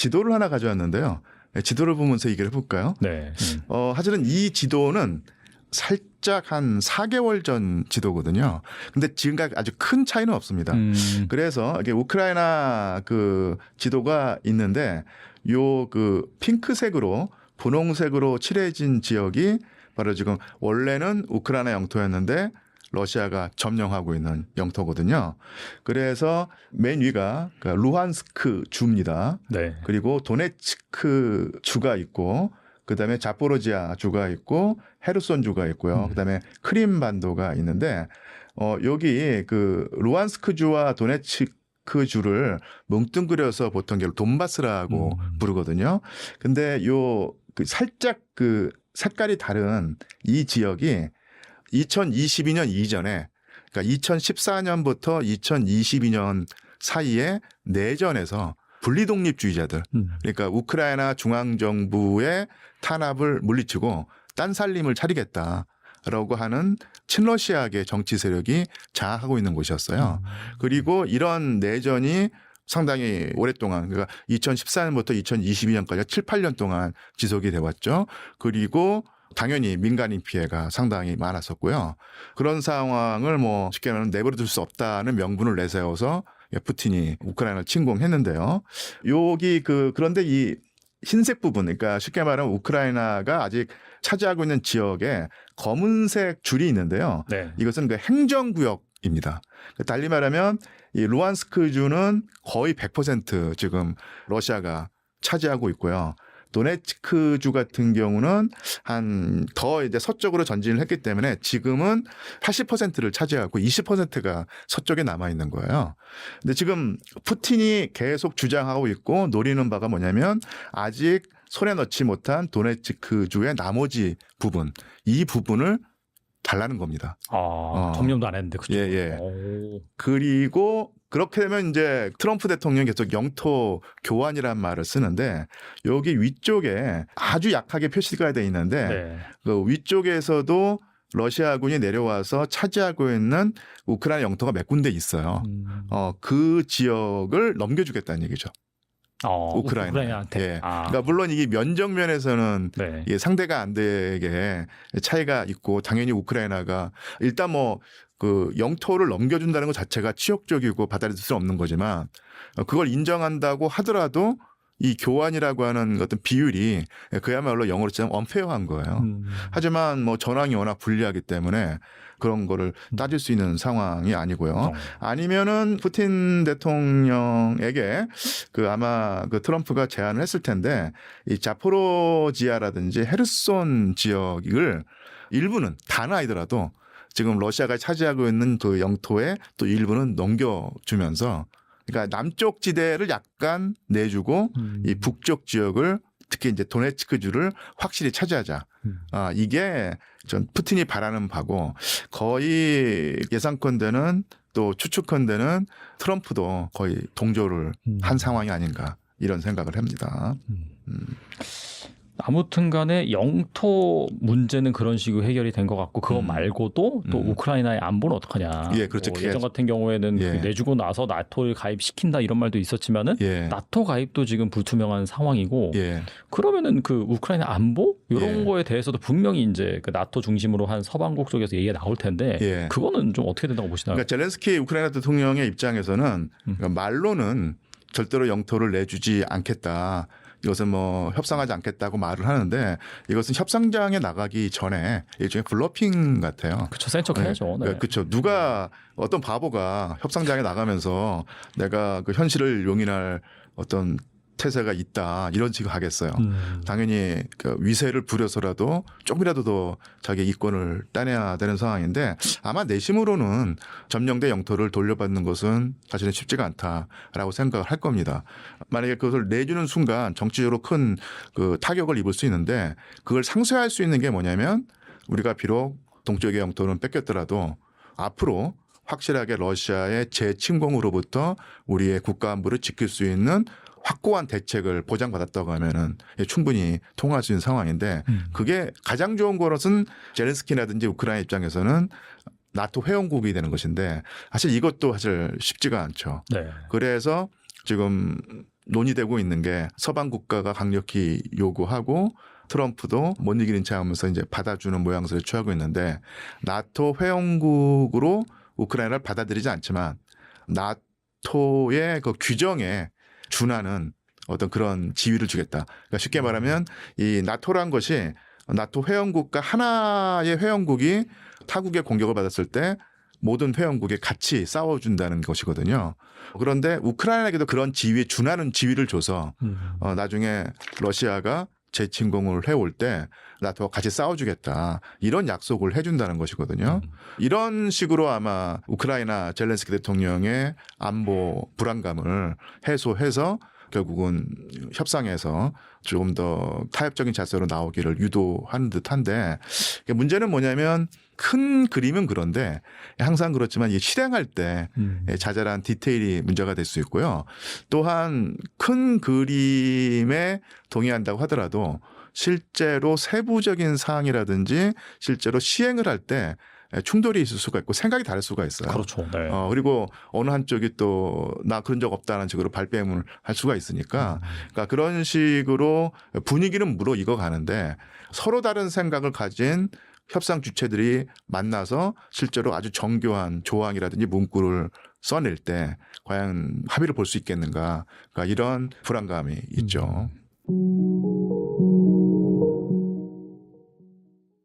지도를 하나 가져왔는데요. 지도를 보면서 얘기를 해볼까요? 네. 사실은 이 지도는 살짝 한 4개월 전 지도거든요. 근데 지금까지 아주 큰 차이는 없습니다. 그래서 이게 우크라이나 그 지도가 있는데 요 그 핑크색으로 분홍색으로 칠해진 지역이 바로 지금 원래는 우크라이나 영토였는데 러시아가 점령하고 있는 영토거든요. 그래서 맨 위가 루한스크 주입니다. 네. 그리고 도네츠크 주가 있고 그다음에 자포로지아 주가 있고 헤르손 주가 있고요. 그다음에 크림 반도가 있는데 여기 그 루한스크 주와 도네츠크 주를 뭉뚱그려서 보통 돈바스라고 부르거든요. 근데 요 그 살짝 그 색깔이 다른 이 지역이 2022년 이전에 그러니까 2014년부터 2022년 사이에 내전에서 분리독립주의자들 그러니까 우크라이나 중앙정부의 탄압을 물리치고 딴살림을 차리겠다라고 하는 친러시아계 정치 세력이 장악하고 있는 곳이었어요. 그리고 이런 내전이 상당히 오랫동안 그러니까 2014년부터 2022년까지 7, 8년 동안 지속이 돼 왔죠. 그리고 당연히 민간인 피해가 상당히 많았었고요. 그런 상황을 뭐 쉽게 말하면 내버려둘 수 없다는 명분을 내세워서 푸틴이 우크라이나를 침공했는데요. 여기 그런데 이 흰색 부분, 그러니까 쉽게 말하면 우크라이나가 아직 차지하고 있는 지역에 검은색 줄이 있는데요. 네. 이것은 그 행정구역입니다. 달리 말하면 이 루안스크 주는 거의 100% 지금 러시아가 차지하고 있고요. 도네츠크 주 같은 경우는 한 더 이제 서쪽으로 전진을 했기 때문에 지금은 80%를 차지하고 20%가 서쪽에 남아 있는 거예요. 근데 지금 푸틴이 계속 주장하고 있고 노리는 바가 뭐냐면 아직 손에 넣지 못한 도네츠크 주의 나머지 부분, 이 부분을 달라는 겁니다. 점령도 안 했는데 그죠? 예. 그리고 그렇게 되면 이제 트럼프 대통령이 계속 영토 교환이라는 말을 쓰는데 여기 위쪽에 아주 약하게 표시가 돼 있는데 네. 그 위쪽에서도 러시아군이 내려와서 차지하고 있는 우크라이나 영토가 몇 군데 있어요. 그 지역을 넘겨주겠다는 얘기죠. 우크라이나한테. 예. 그러니까 물론 이게 면적면에서는 네. 예, 상대가 안 되게 차이가 있고 당연히 우크라이나가 일단 뭐 그 영토를 넘겨준다는 것 자체가 치욕적이고 받아들일 수 없는 거지만 그걸 인정한다고 하더라도 이 교환이라고 하는 어떤 비율이 그야말로 영어로 치면 언페어한 거예요. 하지만 뭐 전황이 워낙 불리하기 때문에 그런 거를 따질 수 있는 상황이 아니고요. 아니면은 푸틴 대통령에게 그 아마 그 트럼프가 제안을 했을 텐데 이 자포로지아라든지 헤르손 지역을 일부는 다는 아니더라도 지금 러시아가 차지하고 있는 그 영토에 또 일부는 넘겨주면서 그러니까 남쪽 지대를 약간 내주고 이 북쪽 지역을 특히 이제 도네츠크 주를 확실히 차지하자. 이게 전 푸틴이 바라는 바고 거의 예상컨대는 또 추측컨대는 트럼프도 거의 동조를 한 상황이 아닌가 이런 생각을 합니다. 아무튼 간에 영토 문제는 그런 식으로 해결이 된 것 같고 그거 말고도 또 우크라이나의 안보는 어떡하냐. 예, 그렇죠. 예전 같은 경우에는 예. 그 내주고 나서 나토를 가입시킨다 이런 말도 있었지만은 예. 나토 가입도 지금 불투명한 상황이고 예. 그러면은 그 우크라이나 안보 이런 예. 거에 대해서도 분명히 이제 그 나토 중심으로 한 서방국 쪽에서 얘기가 나올 텐데 예. 그거는 좀 어떻게 된다고 보시나요? 그러니까 젤렌스키 우크라이나 대통령의 입장에서는 그러니까 말로는 절대로 영토를 내주지 않겠다. 이것은 뭐 협상하지 않겠다고 말을 하는데 이것은 협상장에 나가기 전에 일종의 블러핑 같아요. 그렇죠. 센 척 해야죠. 네. 그렇죠. 누가 어떤 바보가 협상장에 나가면서 내가 그 현실을 용인할 어떤 태세가 있다 이런 식으로 하겠어요. 당연히 그 위세를 부려서라도 조금이라도 더 자기 이권을 따내야 되는 상황인데 아마 내심으로는 점령된 영토를 돌려받는 것은 사실은 쉽지가 않다라고 생각을 할 겁니다. 만약에 그것을 내주는 순간 정치적으로 큰 그 타격을 입을 수 있는데 그걸 상쇄할 수 있는 게 뭐냐면 우리가 비록 동쪽의 영토는 뺏겼더라도 앞으로 확실하게 러시아의 재침공으로부터 우리의 국가 안보를 지킬 수 있는 확고한 대책을 보장받았다고 하면은 충분히 통할 수 있는 상황인데 그게 가장 좋은 것은 젤렌스키라든지 우크라이나 입장에서는 나토 회원국이 되는 것인데 사실 이것도 사실 쉽지가 않죠. 네. 그래서 지금 논의되고 있는 게 서방 국가가 강력히 요구하고 트럼프도 못 이기는 체 하면서 이제 받아주는 모양새를 취하고 있는데 나토 회원국으로 우크라이나를 받아들이지 않지만 나토의 그 규정에 준하는 어떤 그런 지위를 주겠다. 그러니까 쉽게 말하면 이 나토란 것이 나토 회원국과 하나의 회원국이 타국의 공격을 받았을 때 모든 회원국에 같이 싸워준다는 것이거든요. 그런데 우크라이나에게도 그런 지위에 준하는 지위를 줘서 나중에 러시아가 재침공을 해올 때 나토와 같이 싸워주겠다 이런 약속을 해준다는 것이거든요. 이런 식으로 아마 우크라이나 젤렌스키 대통령의 안보 불안감을 해소해서 결국은 협상에서 조금 더 타협적인 자세로 나오기를 유도하는 듯한데 문제는 뭐냐면 큰 그림은 그런데 항상 그렇지만 이 실행할 때 자잘한 디테일이 문제가 될 수 있고요. 또한 큰 그림에 동의한다고 하더라도 실제로 세부적인 사항이라든지 실제로 시행을 할 때 충돌이 있을 수가 있고 생각이 다를 수가 있어요. 그렇죠. 네. 그리고 어느 한쪽이 또 나 그런 적 없다는 식으로 발뺌을 할 수가 있으니까 그러니까 그런 식으로 분위기는 무르익어 가는데 서로 다른 생각을 가진 협상 주체들이 만나서 실제로 아주 정교한 조항이라든지 문구를 써낼 때 과연 합의를 볼 수 있겠는가. 그러니까 이런 불안감이 있죠.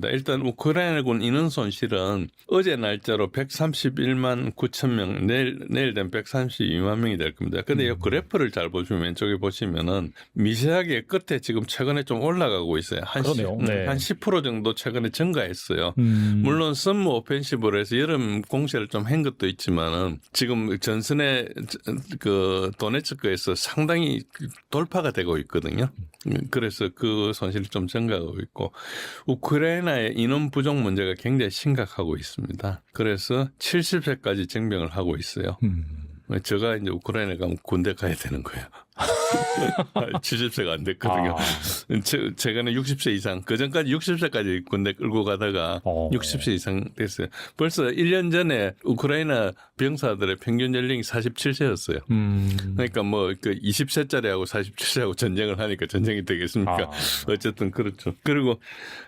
일단 우크라이나군 인원 손실은 어제 날짜로 131만 9천 명, 내일 되면 132만 명이 될 겁니다. 근데 이 그래프를 잘 보시면 왼쪽에 보시면은 미세하게 끝에 지금 최근에 좀 올라가고 있어요. 그러네요. 네. 한 10% 정도 최근에 증가했어요. 물론 썸머 오펜시브로 해서 여름 공세를 좀 한 것도 있지만은 지금 전선의 그 도네츠크에서 상당히 돌파가 되고 있거든요. 그래서 그 손실이 좀 증가하고 있고 우크라이나의 인원 부족 문제가 굉장히 심각하고 있습니다. 그래서 70세까지 징병을 하고 있어요. 제가 이제 우크라이나 가면 군대 가야 되는 거예요. 70세가 안 됐거든요. 제가는 60세 이상, 그전까지 60세까지 군대 끌고 가다가 60세 이상 됐어요. 벌써 1년 전에 우크라이나 병사들의 평균 연령이 47세였어요. 그러니까 뭐 그 20세짜리하고 47세하고 전쟁을 하니까 전쟁이 되겠습니까? 어쨌든 그렇죠. 그리고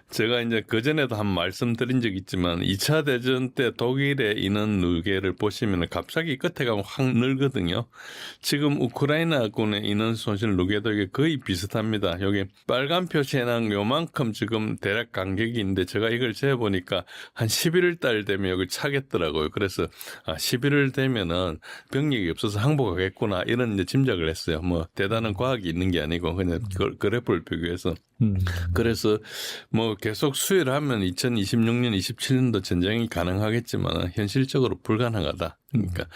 제가 이제 그전에도 한 말씀드린 적이 있지만 2차 대전 때 독일의 인원 누계를 보시면 갑자기 끝에 가면 확 늘거든요. 지금 우크라이나군의 인원 손실 누계도 이게 거의 비슷합니다. 여기 빨간 표시에는 요만큼 지금 대략 간격이 있는데 제가 이걸 재보니까 한 11월 달 되면 여기 차겠더라고요. 그래서 11월 되면은 병력이 없어서 항복하겠구나 이런 이제 짐작을 했어요. 뭐 대단한 과학이 있는 게 아니고 그냥 그래프를 비교해서. 그래서 뭐 계속 수혜를 하면 2026년, 27년도 전쟁이 가능하겠지만 현실적으로 불가능하다. 그러니까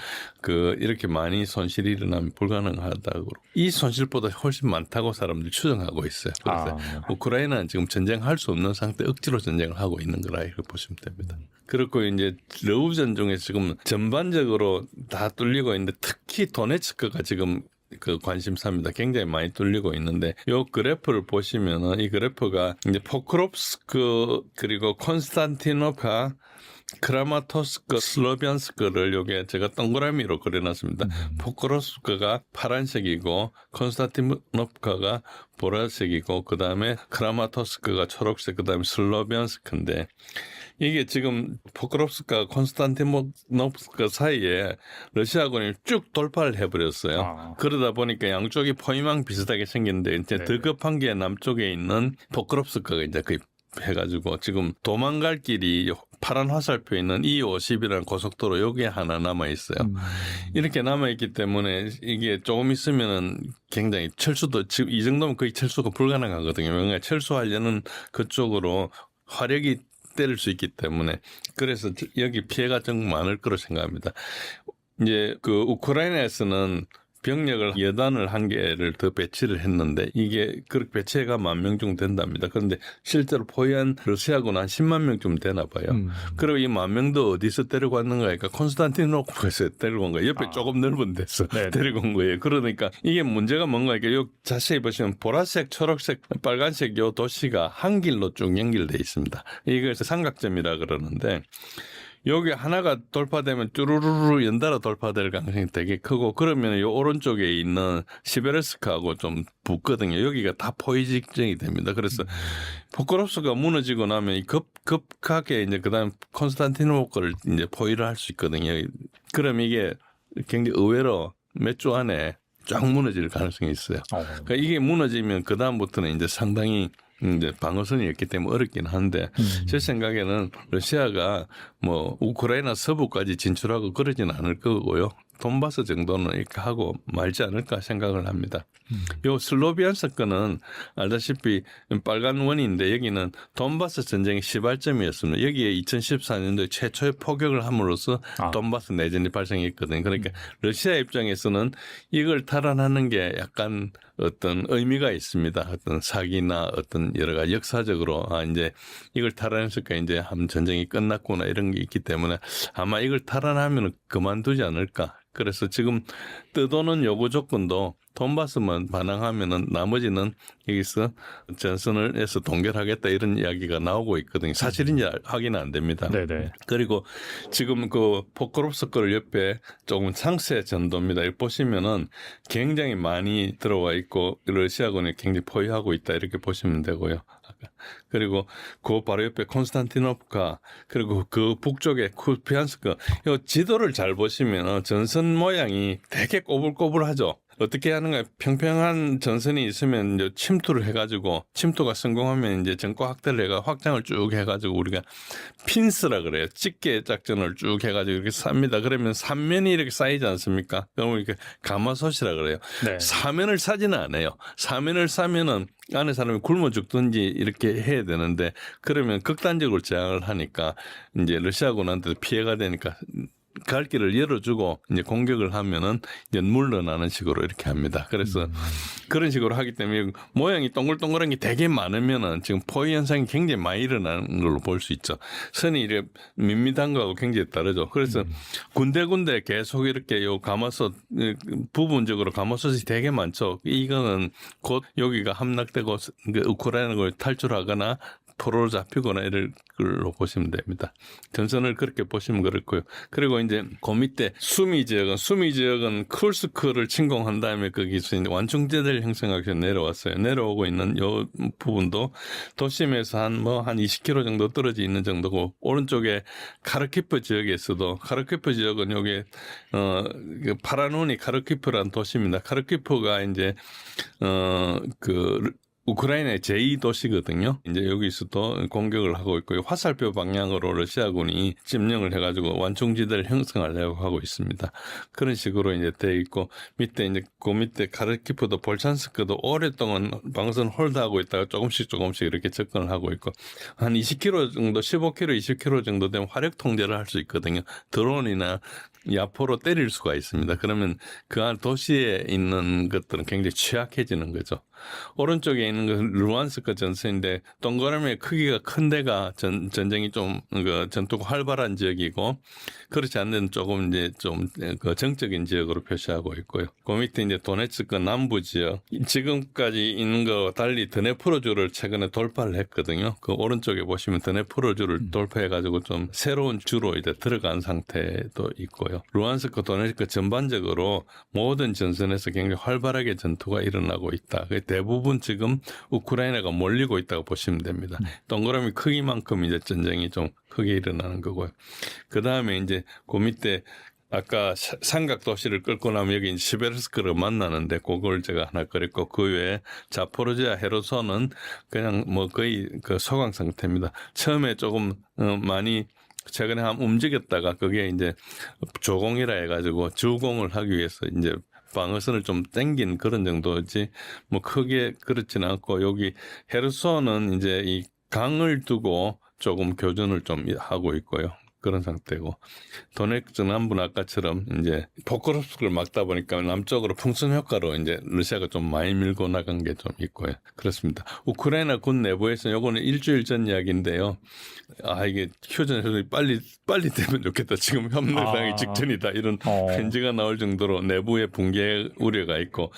이렇게 많이 손실이 일어나면 불가능하다고. 이 손실보다 훨씬 많다고 사람들이 추정하고 있어요. 그래서 우크라이나는 지금 전쟁할 수 없는 상태 억지로 전쟁을 하고 있는 거라 이렇게 보시면 됩니다. 그렇고 이제 러우전 중에서 지금 전반적으로 다 뚫리고 있는데 특히 도네츠크가 지금 그 관심사입니다. 굉장히 많이 뚫리고 있는데 요 그래프를 보시면은 이 그래프가 이제 포크롭스크 그리고 콘스탄티노프카 크라마토스크, 슬로비안스크를 요게 제가 동그라미로 그려놨습니다. 포크롭스크가 파란색이고 콘스탄티노프카가 보라색이고 그다음에 크라마토스크가 초록색 그다음에 슬로비안스크인데 이게 지금 포크롭스크와 콘스탄티노프카 사이에 러시아군이 쭉 돌파를 해버렸어요. 그러다 보니까 양쪽이 포위망 비슷하게 생겼는데 이제 더 급한 게 남쪽에 있는 포크롭스크가 이제 거의 해가지고 지금 도망갈 길이 파란 화살표 있는 E50이라는 고속도로 여기에 하나 남아 있어요. 이렇게 남아 있기 때문에 이게 조금 있으면은 굉장히 철수도 지금 이 정도면 거의 철수가 불가능하거든요. 왜냐하면 철수하려는 그쪽으로 화력이 때릴 수 있기 때문에 그래서 여기 피해가 정말 많을 거로 생각합니다. 이제 그 우크라이나에서는 병력을 여단을 한 개를 더 배치를 했는데 이게 그렇게 배치가 10,000명 정도 된답니다. 그런데 실제로 포위한 러시아군 한 10만 명쯤 되나 봐요. 그리고 이 10,000명도 어디서 데리고 왔는가 하니까 콘스탄티노프에서 데리고 온 거예요. 옆에 조금 넓은 데서 데리고 온 거예요. 그러니까 이게 문제가 뭔가 이게 요 자세히 보시면 보라색, 초록색, 빨간색 요 도시가 한 길로 쭉 연결돼 있습니다. 이걸 삼각점이라 그러는데 여기 하나가 돌파되면 쭈루루루 연달아 돌파될 가능성이 되게 크고 그러면 요 오른쪽에 있는 시베르스크하고 좀 붙거든요. 여기가 다 포위 직전이 됩니다. 그래서 포크롭스크가 무너지고 나면 급하게 이제 그다음 콘스탄티노플을 이제 포위를 할 수 있거든요. 그럼 이게 굉장히 의외로 몇 주 안에 쫙 무너질 가능성이 있어요. 그러니까 이게 무너지면 그 다음부터는 이제 상당히 이제 방어선이 있기 때문에 어렵긴 한데 제 생각에는 러시아가 뭐 우크라이나 서부까지 진출하고 그러지는 않을 거고요. 돈바스 정도는 이렇게 하고 말지 않을까 생각을 합니다. 요 슬로비안스 건은 알다시피 빨간 원인데 여기는 돈바스 전쟁의 시발점이었습니다. 여기에 2014년도에 최초의 포격을 함으로써 돈바스 내전이 발생했거든요. 그러니까 러시아 입장에서는 이걸 탈환하는 게 약간 어떤 의미가 있습니다. 어떤 사기나 어떤 여러 가지 역사적으로 이제 이걸 탈환했을까 이제 한 전쟁이 끝났구나 이런 게 있기 때문에 아마 이걸 탈환하면 그만두지 않을까. 그래서 지금 떠도는 요구 조건도 돈바스만 반항하면은 나머지는 여기서 전선을 해서 동결하겠다 이런 이야기가 나오고 있거든요. 사실인지 확인은 안 됩니다. 네네. 그리고 지금 그 포크롭스크를 옆에 조금 상세 전도입니다. 여기 보시면은 굉장히 많이 들어와 있고 러시아군이 굉장히 포위하고 있다 이렇게 보시면 되고요. 그리고 그 바로 옆에 콘스탄티노프카 그리고 그 북쪽에 쿠피안스크 이 지도를 잘 보시면 전선 모양이 되게 꼬불꼬불하죠. 어떻게 하는가 평평한 전선이 있으면 이제 침투를 해가지고 침투가 성공하면 이제 전과 확대를 해가 확장을 쭉 해가지고 우리가 핀스라 그래요. 집게 작전을 쭉 해가지고 이렇게 쌉니다. 그러면 삼면이 이렇게 쌓이지 않습니까? 그러면 이렇게 가마솥이라 그래요. 네. 사면을 싸지는 않아요. 사면을 싸면은 안에 사람이 굶어 죽든지 이렇게 해야 되는데 그러면 극단적으로 제한을 하니까 이제 러시아군한테 피해가 되니까 갈 길을 열어주고 이제 공격을 하면은 이제 물러나는 식으로 이렇게 합니다. 그래서 그런 식으로 하기 때문에 모양이 동글동글한 게 되게 많으면은 지금 포위 현상이 굉장히 많이 일어나는 걸로 볼 수 있죠. 선이 이렇게 밋밋한 거하고 굉장히 다르죠. 그래서 군데군데 계속 이렇게 요 가마솥 부분적으로 가마솥이 되게 많죠. 이거는 곧 여기가 함락되고 우크라이나를 탈출하거나 포로로 잡히거나 이럴 걸로 보시면 됩니다. 전선을 그렇게 보시면 그렇고요. 그리고 이제 그 밑에 수미 지역은 쿠르스크를 침공한 다음에 거기서 이제 완충지대를 형성하기 위해서 내려왔어요. 내려오고 있는 요 부분도 도심에서 한 20km 정도 떨어져 있는 정도고 오른쪽에 카르키프 지역에서도 카르키프 지역은 여기 파라노니 카르키프라는 도시입니다. 카르키프가 이제 우크라이나의 제2도시거든요. 이제 여기서도 공격을 하고 있고요. 화살표 방향으로 러시아군이 점령을 해가지고 완충지대를 형성하려고 하고 있습니다. 그런 식으로 이제 돼 있고 밑에 이제 그 밑에 카르키프도 볼찬스크도 오랫동안 방선 홀드하고 있다가 조금씩 이렇게 접근을 하고 있고 한 20km 정도, 15km, 20km 정도 되면 화력 통제를 할 수 있거든요. 드론이나 야포로 때릴 수가 있습니다. 그러면 그 안 도시에 있는 것들은 굉장히 취약해지는 거죠. 오른쪽에 있는 건 루안스크 전선인데 동그라미의 크기가 큰 데가 전쟁이 좀 전투가 활발한 지역이고 그렇지 않는 데는 조금 이제 좀 정적인 지역으로 표시하고 있고요. 그 밑에 이제 도네츠크 남부 지역 지금까지 있는 거 달리 드네프로주를 최근에 돌파를 했거든요. 그 오른쪽에 보시면 드네프로주를 돌파해가지고 좀 새로운 주로 이제 들어간 상태도 있고요. 루안스크, 도네츠크 전반적으로 모든 전선에서 굉장히 활발하게 전투가 일어나고 있다. 대부분 지금 우크라이나가 몰리고 있다고 보시면 됩니다. 동그라미 크기만큼 이제 전쟁이 좀 크게 일어나는 거고요. 그 다음에 이제 그 밑에 아까 삼각 도시를 끌고 나면 여기 시베르스크를 만나는데 그걸 제가 하나 그렸고 그 외에 자포로지아 헤르손은 그냥 거의 그 소강 상태입니다. 처음에 조금 많이 최근에 한번 움직였다가 그게 이제 조공이라 해가지고 주공을 하기 위해서 이제 방어선을 좀 땡긴 그런 정도지 크게 그렇지는 않고 여기 헤르손은 이제 이 강을 두고 조금 교전을 좀 하고 있고요. 그런 상태고 도네츠 남부는 아까처럼 이제 포크롭스크를 막다 보니까 남쪽으로 풍선 효과로 이제 러시아가 좀 많이 밀고 나간 게 좀 있고요. 그렇습니다. 우크라이나 군 내부에서 요거는 일주일 전 이야기인데요. 이게 휴전이 빨리 되면 좋겠다. 지금 협력당이 직전이다. 이런 편지가 나올 정도로 내부의 붕괴 우려가 있고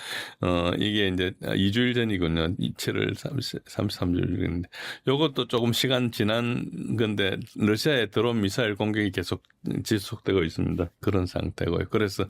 이게 이제 2주일 전이군요. 7월 33일인데 요것도 조금 시간 지난 건데 러시아의 드론 미사일 미사일 공격이 계속 지속되고 있습니다. 그런 상태고요. 그래서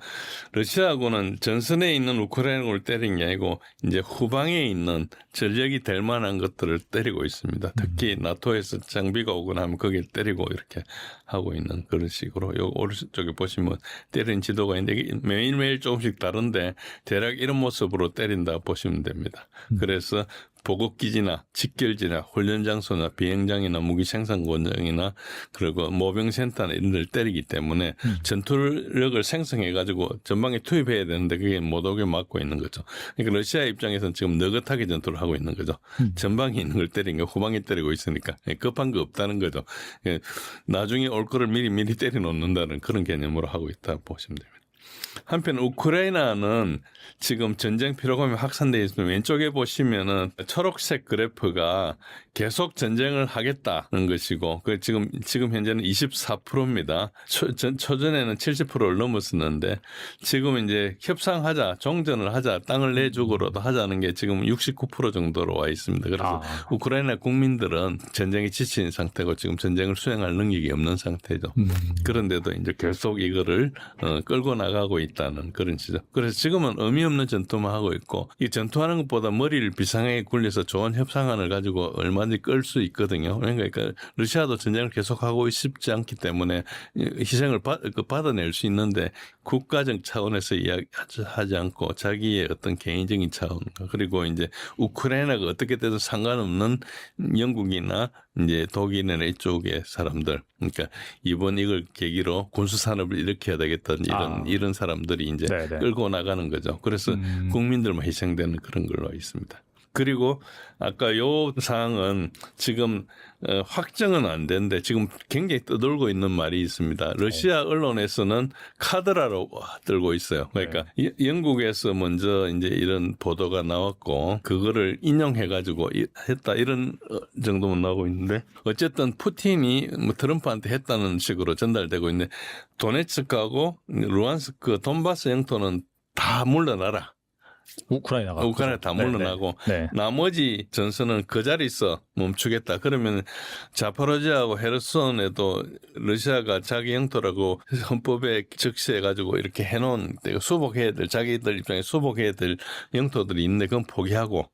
러시아군은 전선에 있는 우크라이나군을 때린 게 아니고 이제 후방에 있는 전력이 될 만한 것들을 때리고 있습니다. 특히 나토에서 장비가 오거나 하면 거기에 때리고 이렇게 하고 있는 그런 식으로 요 오른쪽에 보시면 때린 지도가 있는데 이게 매일매일 조금씩 다른데 대략 이런 모습으로 때린다 보시면 됩니다. 그래서 보급기지나 직결지나 훈련장소나 비행장이나 무기생산공장이나 그리고 모병센터나 이런 데를 때리기 때문에 전투력을 생성해가지고 전방에 투입해야 되는데 그게 못 오게 막고 있는 거죠. 그러니까 러시아 입장에서는 지금 느긋하게 전투를 하고 있는 거죠. 전방에 있는 걸 때린 게 후방에 때리고 있으니까 급한 거 없다는 거죠. 나중에 올 거를 미리 때려 놓는다는 그런 개념으로 하고 있다 보시면 됩니다. 한편 우크라이나는 지금 전쟁 피로감이 확산되어 있습니다. 왼쪽에 보시면은 초록색 그래프가 계속 전쟁을 하겠다는 것이고, 그 지금 현재는 24%입니다. 초전에는 70%를 넘었었는데, 지금 이제 협상하자, 종전을 하자, 땅을 내주고라도 하자는 게 지금 69% 정도로 와 있습니다. 그래서 우크라이나 국민들은 전쟁에 지친 상태고 지금 전쟁을 수행할 능력이 없는 상태죠. 그런데도 이제 계속 이거를 끌고 나가고 있다는 그런 시죠. 그래서 지금은 의미 없는 전투만 하고 있고, 이 전투하는 것보다 머리를 비상하게 굴려서 좋은 협상안을 가지고 얼마든지 끌 수 있거든요. 그러니까 러시아도 전쟁을 계속하고 싶지 않기 때문에 희생을 받아낼 수 있는데 국가적 차원에서 이야기하지 않고 자기의 어떤 개인적인 차원, 그리고 이제 우크라이나가 어떻게 돼도 상관없는 영국이나 이제 독일이나 이쪽의 사람들, 그러니까 이번 이걸 계기로 군수 산업을 일으켜야 되겠다는 이런 사람들이 이제 네네. 끌고 나가는 거죠. 그래서 국민들만 희생되는 그런 걸로 있습니다. 그리고 아까 요 사항은 지금 확정은 안 되는데 지금 굉장히 떠돌고 있는 말이 있습니다. 러시아 언론에서는 카드라로 들고 있어요. 그러니까 영국에서 먼저 이제 이런 보도가 나왔고 그거를 인용해 가지고 했다 이런 정도만 나오고 있는데 어쨌든 푸틴이 뭐 트럼프한테 했다는 식으로 전달되고 있는데 도네츠크하고 루안스크 돈바스 영토는 다 물러나라. 우크라이나가 다 물러나고 네. 나머지 전선은 그 자리에서 멈추겠다. 그러면 자포로지아하고 헤르손에도 러시아가 자기 영토라고 헌법에 적시해가지고 이렇게 해놓은 수복해야 될 자기들 입장에 수복해야 될 영토들이 있는데 그건 포기하고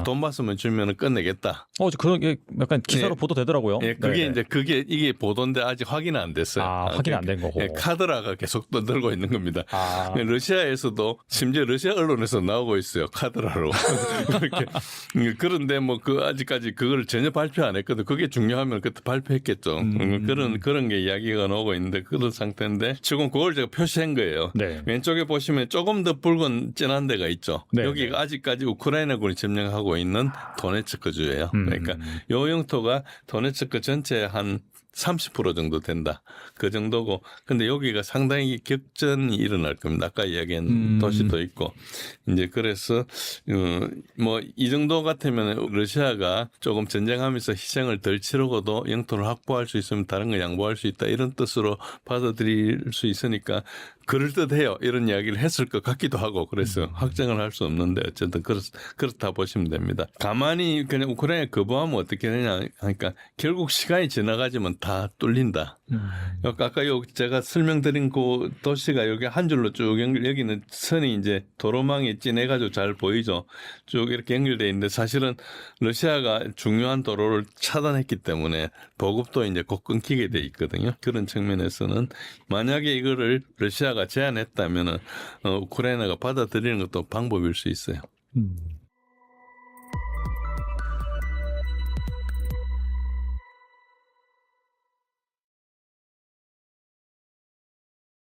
돈바스만 주면은 끝내겠다. 그런 게 약간 기사로 보도되더라고요. 예, 그게 이제 이게 보도인데 아직 확인은 안 됐어요. 확인 안 된 거고. 예, 카드라가 계속 떠들고 있는 겁니다. 러시아에서도 심지어 러시아 언론에서 나오고 있어요. 카드라로. 이렇게. 그런데 뭐 아직까지 그걸 전혀 발표 안 했거든. 그게 중요하면 그때 발표했겠죠. 그런 게 이야기가 나오고 있는데 그런 상태인데 지금 그걸 제가 표시한 거예요. 네. 왼쪽에 보시면 조금 더 붉은 진한 데가 있죠. 네. 여기가 아직까지 우크라이나군이 점령하고 있는 도네츠크주예요. 그러니까 요 영토가 도네츠크 전체의 한 30% 정도 된다. 그 정도고. 근데 여기가 상당히 격전이 일어날 겁니다. 아까 이야기한 도시도 있고. 이제 그래서, 뭐, 이 정도 같으면 러시아가 조금 전쟁하면서 희생을 덜 치르고도 영토를 확보할 수 있으면 다른 거 양보할 수 있다. 이런 뜻으로 받아들일 수 있으니까 그럴듯해요. 이런 이야기를 했을 것 같기도 하고 그래서 확정을 할 수 없는데 어쨌든 그렇다 보시면 됩니다. 가만히 그냥 우크라이나 거부하면 어떻게 되냐 하니까 결국 시간이 지나가지면 다 뚫린다. 아까 제가 설명드린 그 도시가 여기 한 줄로 쭉 여기는 선이 이제 도로망이 진해가지고 잘 보이죠. 쭉 이렇게 연결돼 있는데 사실은 러시아가 중요한 도로를 차단했기 때문에 보급도 이제 곧 끊기게 돼 있거든요. 그런 측면에서는 만약에 이거를 러시아가 제안했다면은 우크라이나가 받아들이는 것도 방법일 수 있어요.